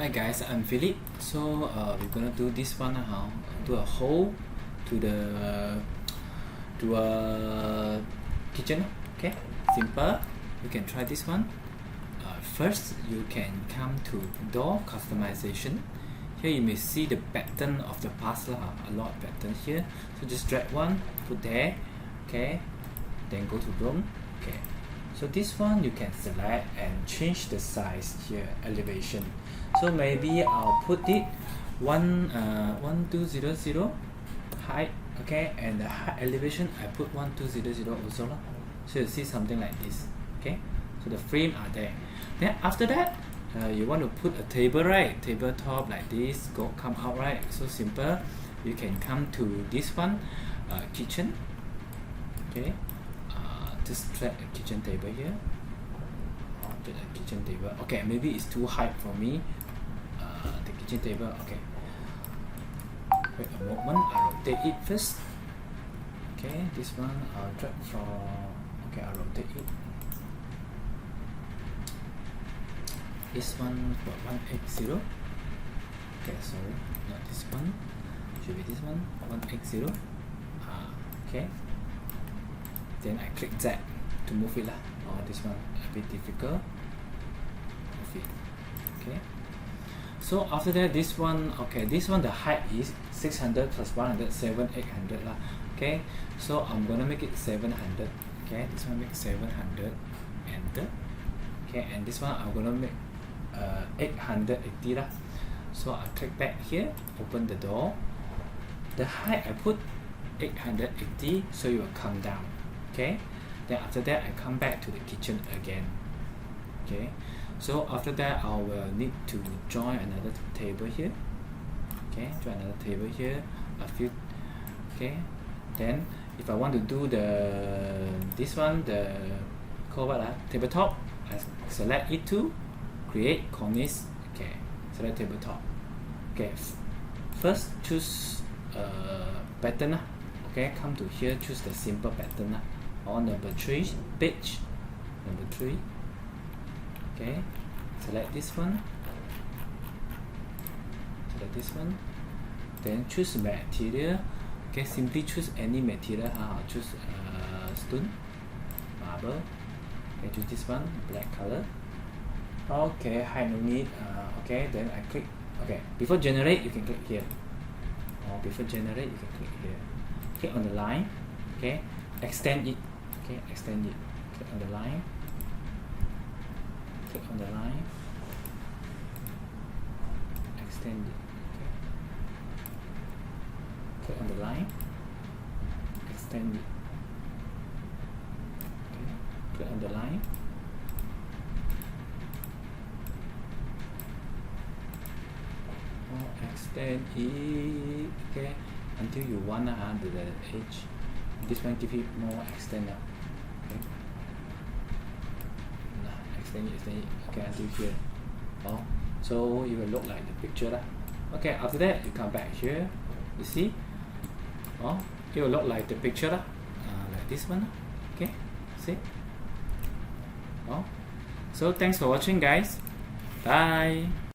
Hi guys, I'm Philip. So we're gonna do this one now. Do a hole to the kitchen. Okay, simple. You can try this one. First, you can come to door customization. Here you may see the pattern of the parcel. A lot of pattern here. So just drag one, put there. Okay, then go to room. Okay. So this one you can select and change the size here, elevation. So maybe I'll put it 1200 height, okay, and the height elevation I put 1200 also lah. So you see something like this, okay. So the frame are there. Then after that, you want to put a table, right? Tabletop like this, come out, right? So simple. You can come to this one, kitchen, okay. Just drag a kitchen table here. Get a kitchen table. Okay, maybe it's too high for me. The kitchen table. Okay. Wait a moment. I'll rotate it first. Okay, this one I'll drag from. Okay, I'll rotate it. This one for 180. Okay, sorry, not this one. Should be this one. 180. Okay. Then I click Z to move it lah. This one a bit difficult. Move it. Okay. So after that, this one, okay, this one the height is 600 plus 100, 800 lah. Okay. So I'm gonna make it 700. Okay. This one make 700. Enter. Okay. And this one I'm gonna make 880 lah. So I click back here. Open the door. The height I put 880. So it will come down. Okay, then after that I come back to the kitchen again. Okay, so after that I will need to join another table here. Okay, join another table here. A few. Okay, then if I want to do this one, the tabletop, I select it to create cornice. Okay, select tabletop. Okay, first choose pattern. Okay, come to here, choose the simple pattern. On number 3, page number 3. Okay, select this one. Select this one. Then choose material. Okay, simply choose any material. I'll choose stone, marble. Okay, choose this one, black color. Okay, height no need. Okay, then I click. Okay, before generate, you can click here. Or before generate, you can click here. Click on the line. Okay, extend it. Okay, extend it. Click on the line. Click on the line. Extend it. Okay. Click on the line. Extend it. Okay. Click on the line. Extend it. Okay. Until you want the edge. This one give it more extend up. Okay. Extend it. Okay, until here. So it will look like the picture lah. Okay, after that you come back here. You see? It will look like the picture lah. Like this one. Okay. See? So thanks for watching, guys. Bye.